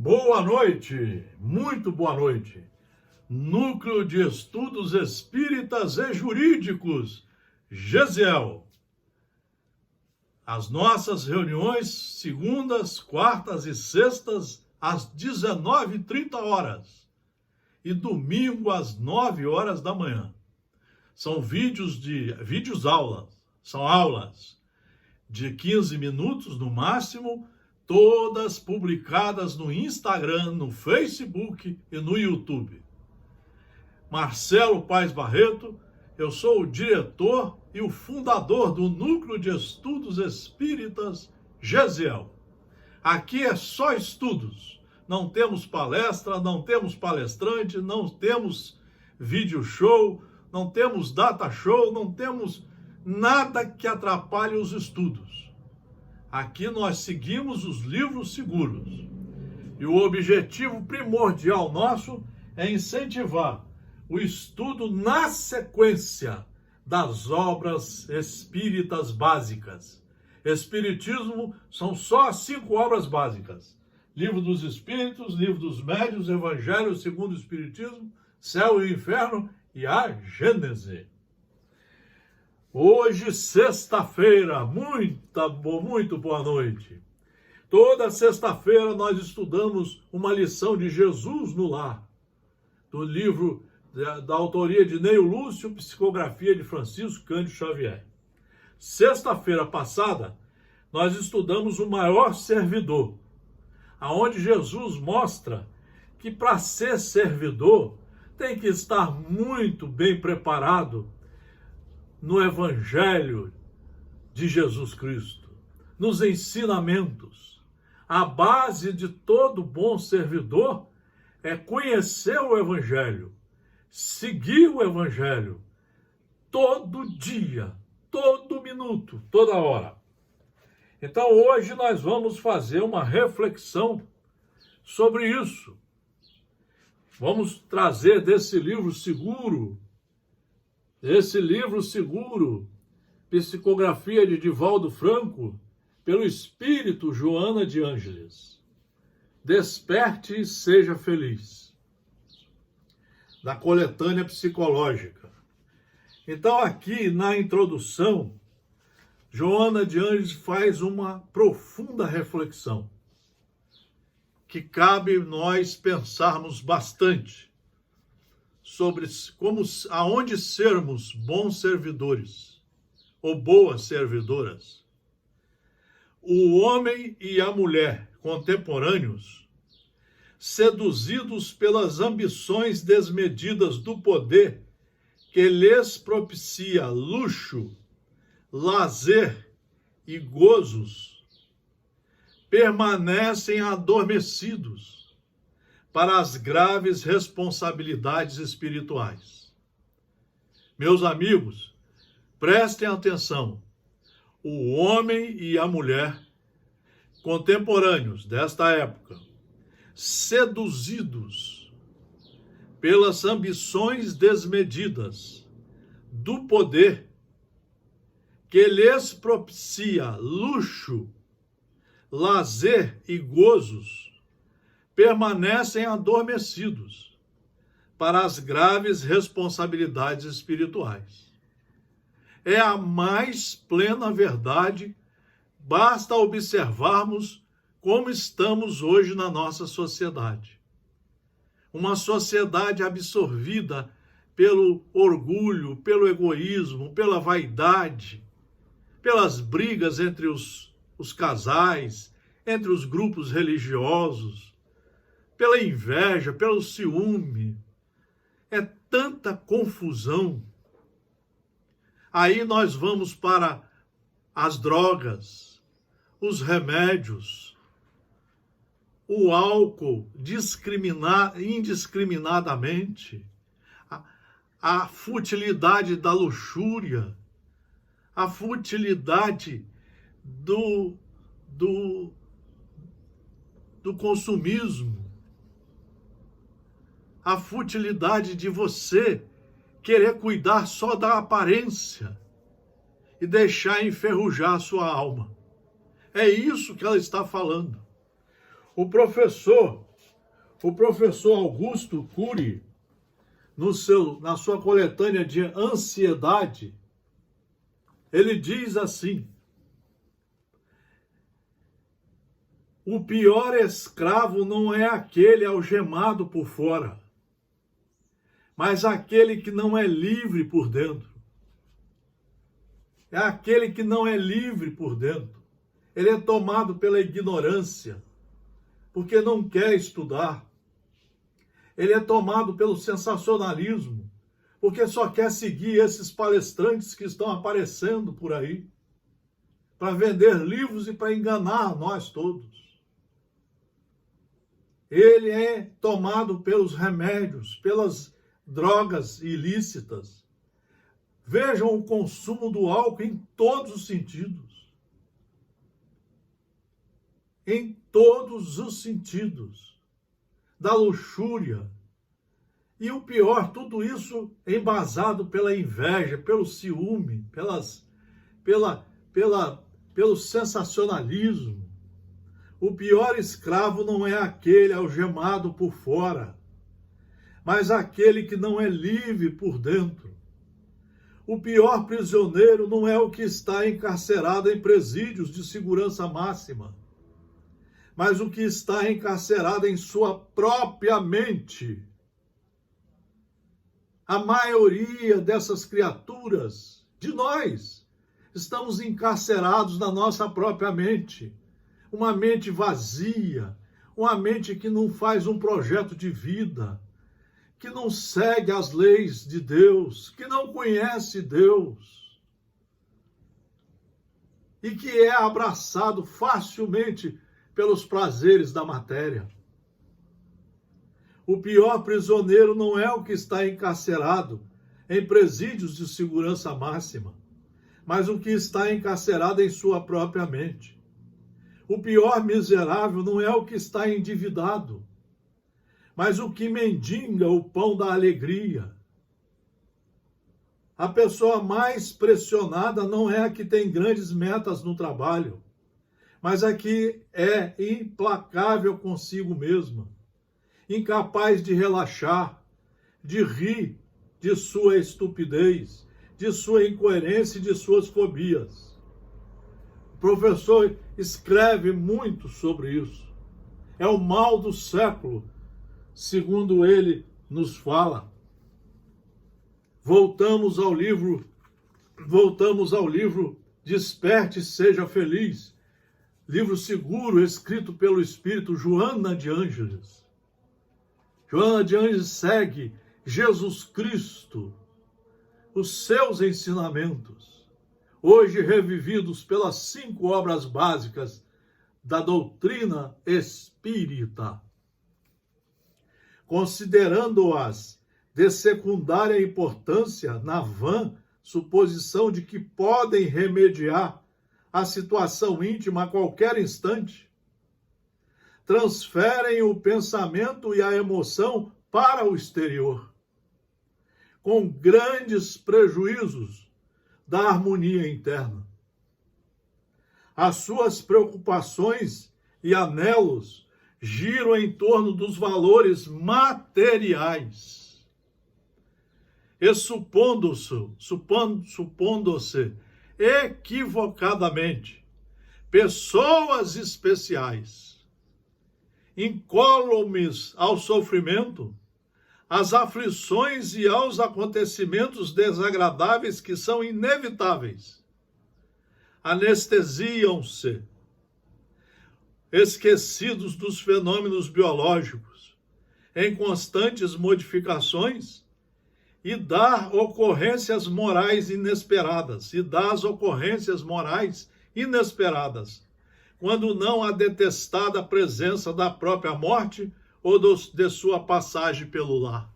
Boa noite, muito boa noite. Núcleo de Estudos Espíritas e Jurídicos, GESEL. As nossas reuniões segundas, quartas e sextas às 19h30 e domingo às 9h da manhã. São vídeos aulas, são aulas de 15 minutos no máximo, todas publicadas no Instagram, no Facebook e no YouTube. Marcelo Paes Barreto, eu sou o diretor e o fundador do Núcleo de Estudos Espíritas GESEL. Aqui é só estudos, não temos palestra, não temos palestrante, não temos vídeo show, não temos data show, não temos nada que atrapalhe os estudos. Aqui nós seguimos os livros seguros. E o objetivo primordial nosso é incentivar o estudo na sequência das obras espíritas básicas. Espiritismo são só as 5 obras básicas. Livro dos Espíritos, Livro dos Médiuns, Evangelho segundo o Espiritismo, Céu e Inferno e a Gênese. Hoje, sexta-feira, muito boa noite. Toda sexta-feira nós estudamos uma lição de Jesus no Lar, do livro da autoria de Neio Lúcio, psicografia de Francisco Cândido Xavier. Sexta-feira passada, nós estudamos o maior servidor, aonde Jesus mostra que para ser servidor tem que estar muito bem preparado no Evangelho de Jesus Cristo, nos ensinamentos. A base de todo bom servidor é conhecer o Evangelho, seguir o Evangelho, todo dia, todo minuto, toda hora. Então hoje nós vamos fazer uma reflexão sobre isso. Vamos trazer desse livro seguro, psicografia de Divaldo Franco, pelo Espírito Joana de Ângeles. Desperte e seja feliz. Da coletânea psicológica. Então aqui na introdução, Joana de Ângeles faz uma profunda reflexão, que cabe nós pensarmos bastante sobre aonde sermos bons servidores ou boas servidoras. O homem e a mulher contemporâneos, seduzidos pelas ambições desmedidas do poder que lhes propicia luxo, lazer e gozos, permanecem adormecidos para as graves responsabilidades espirituais. Meus amigos, prestem atenção. O homem e a mulher contemporâneos desta época, seduzidos pelas ambições desmedidas do poder que lhes propicia luxo, lazer e gozos, permanecem adormecidos para as graves responsabilidades espirituais. É a mais plena verdade, basta observarmos como estamos hoje na nossa sociedade. Uma sociedade absorvida pelo orgulho, pelo egoísmo, pela vaidade, pelas brigas entre os casais, entre os grupos religiosos, pela inveja, pelo ciúme. É tanta confusão. Aí nós vamos para as drogas, os remédios, o álcool indiscriminadamente, a futilidade da luxúria, a futilidade do consumismo, a futilidade de você querer cuidar só da aparência e deixar enferrujar a sua alma. É isso que ela está falando. O professor O professor Augusto Cury, na sua coletânea de ansiedade, ele diz assim: o pior escravo não é aquele algemado por fora, mas aquele que não é livre por dentro. É aquele que não é livre por dentro. Ele é tomado pela ignorância, porque não quer estudar. Ele é tomado pelo sensacionalismo, porque só quer seguir esses palestrantes que estão aparecendo por aí, para vender livros e para enganar nós todos. Ele é tomado pelos remédios, pelas drogas ilícitas. Vejam o consumo do álcool em todos os sentidos. Em todos os sentidos. Da luxúria. E o pior, tudo isso embasado pela inveja, pelo ciúme, pelo sensacionalismo. O pior escravo não é aquele algemado por fora, mas aquele que não é livre por dentro. O pior prisioneiro não é o que está encarcerado em presídios de segurança máxima, mas o que está encarcerado em sua própria mente. A maioria dessas criaturas, de nós, estamos encarcerados na nossa própria mente. Uma mente vazia, uma mente que não faz um projeto de vida, que não segue as leis de Deus, que não conhece Deus e que é abraçado facilmente pelos prazeres da matéria. O pior prisioneiro não é o que está encarcerado em presídios de segurança máxima, mas o que está encarcerado em sua própria mente. O pior miserável não é o que está endividado, mas o que mendiga o pão da alegria. A pessoa mais pressionada não é a que tem grandes metas no trabalho, mas a que é implacável consigo mesma, incapaz de relaxar, de rir de sua estupidez, de sua incoerência e de suas fobias. O professor escreve muito sobre isso. É o mal do século, segundo ele nos fala. Voltamos ao livro Desperte e Seja Feliz, livro seguro escrito pelo Espírito Joana de Ângeles. Joana de Ângeles segue Jesus Cristo, os seus ensinamentos, hoje revividos pelas 5 obras básicas da doutrina espírita, considerando-as de secundária importância na vã suposição de que podem remediar a situação íntima a qualquer instante, transferem o pensamento e a emoção para o exterior, com grandes prejuízos da harmonia interna. As suas preocupações e anelos giram em torno dos valores materiais. E supondo-se equivocadamente pessoas especiais, incólumes ao sofrimento, às aflições e aos acontecimentos desagradáveis que são inevitáveis, anestesiam-se, esquecidos dos fenômenos biológicos, em constantes modificações, e das ocorrências morais inesperadas, quando não a detestada presença da própria morte ou de sua passagem pelo lar.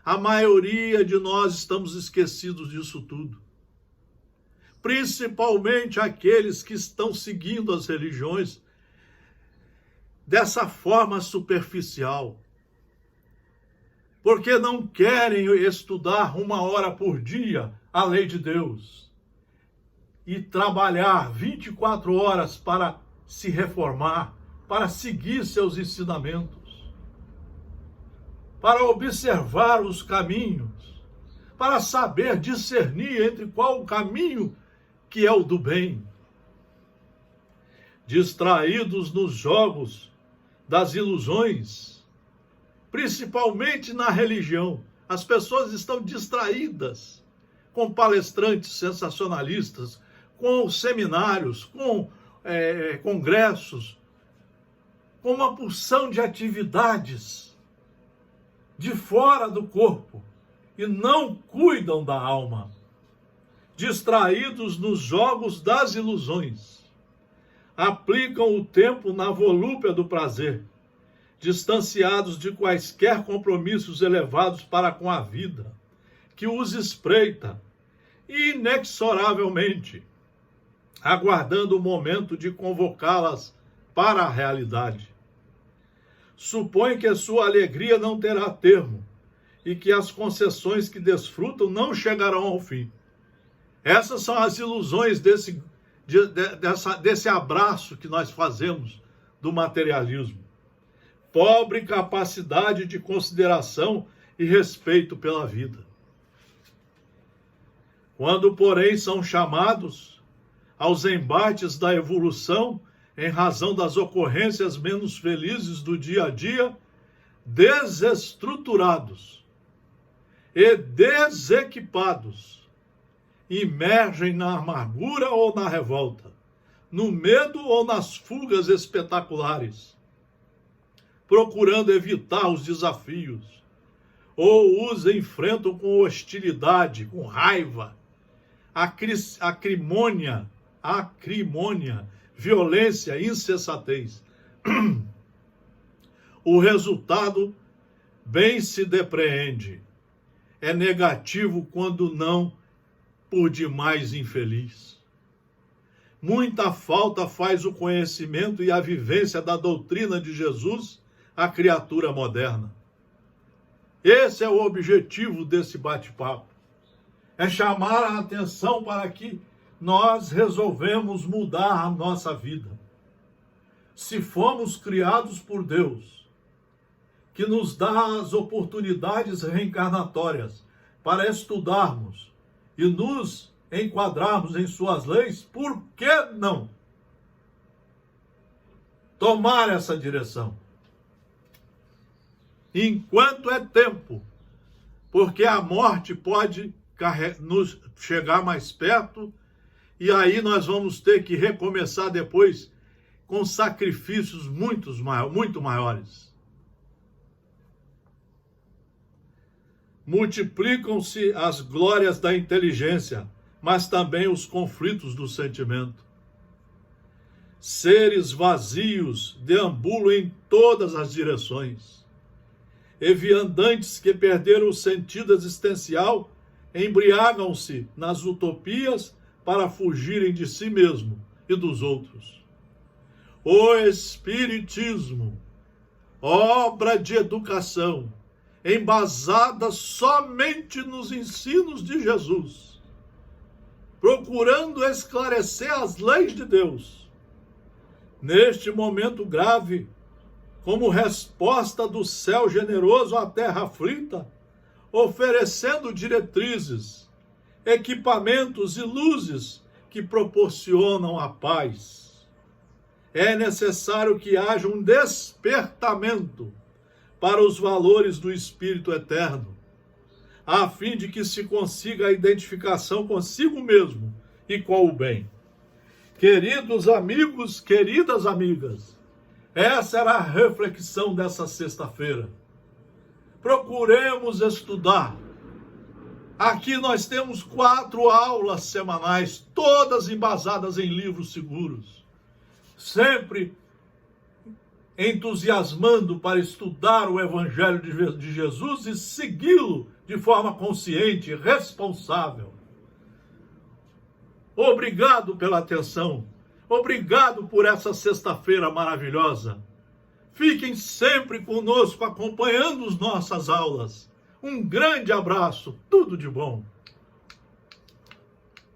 A maioria de nós estamos esquecidos disso tudo. Principalmente aqueles que estão seguindo as religiões dessa forma superficial. Porque não querem estudar 1 hora por dia a lei de Deus e trabalhar 24 horas para se reformar, para seguir seus ensinamentos. para observar os caminhos, para saber discernir entre qual o caminho que é o do bem. Distraídos nos jogos das ilusões, principalmente na religião. As pessoas estão distraídas com palestrantes sensacionalistas, com seminários, com congressos, com uma porção de atividades de fora do corpo e não cuidam da alma. Distraídos nos jogos das ilusões, aplicam o tempo na volúpia do prazer, distanciados de quaisquer compromissos elevados para com a vida, que os espreita inexoravelmente, aguardando o momento de convocá-las para a realidade. Supõe que a sua alegria não terá termo e que as concessões que desfrutam não chegarão ao fim. Essas são as ilusões desse abraço que nós fazemos do materialismo. Pobre capacidade de consideração e respeito pela vida. Quando, porém, são chamados aos embates da evolução, em razão das ocorrências menos felizes do dia a dia, desestruturados e desequipados, imergem na amargura ou na revolta, no medo ou nas fugas espetaculares, procurando evitar os desafios, ou os enfrentam com hostilidade, com raiva, acrimônia, violência, insensatez. O resultado bem se depreende. É negativo quando não por demais infeliz. Muita falta faz o conhecimento e a vivência da doutrina de Jesus à criatura moderna. Esse é o objetivo desse bate-papo. É chamar a atenção para que nós resolvemos mudar a nossa vida. Se fomos criados por Deus, que nos dá as oportunidades reencarnatórias para estudarmos e nos enquadrarmos em suas leis, por que não tomar essa direção? Enquanto é tempo, porque a morte pode nos chegar mais perto, e aí nós vamos ter que recomeçar depois com sacrifícios muito maiores. Multiplicam-se as glórias da inteligência, mas também os conflitos do sentimento. Seres vazios deambulam em todas as direções, e viandantes que perderam o sentido existencial embriagam-se nas utopias para fugirem de si mesmo e dos outros. O Espiritismo, obra de educação, embasada somente nos ensinos de Jesus, procurando esclarecer as leis de Deus. Neste momento grave, como resposta do céu generoso à terra aflita, oferecendo diretrizes, equipamentos e luzes que proporcionam a paz. É necessário que haja um despertamento para os valores do Espírito Eterno, a fim de que se consiga a identificação consigo mesmo e com o bem. Queridos amigos, queridas amigas, essa era a reflexão dessa sexta-feira. Procuremos estudar. Aqui nós temos 4 aulas semanais, todas embasadas em livros seguros. Sempre entusiasmando para estudar o Evangelho de Jesus e segui-lo de forma consciente e responsável. Obrigado pela atenção. Obrigado por essa sexta-feira maravilhosa. Fiquem sempre conosco acompanhando as nossas aulas. Um grande abraço, tudo de bom.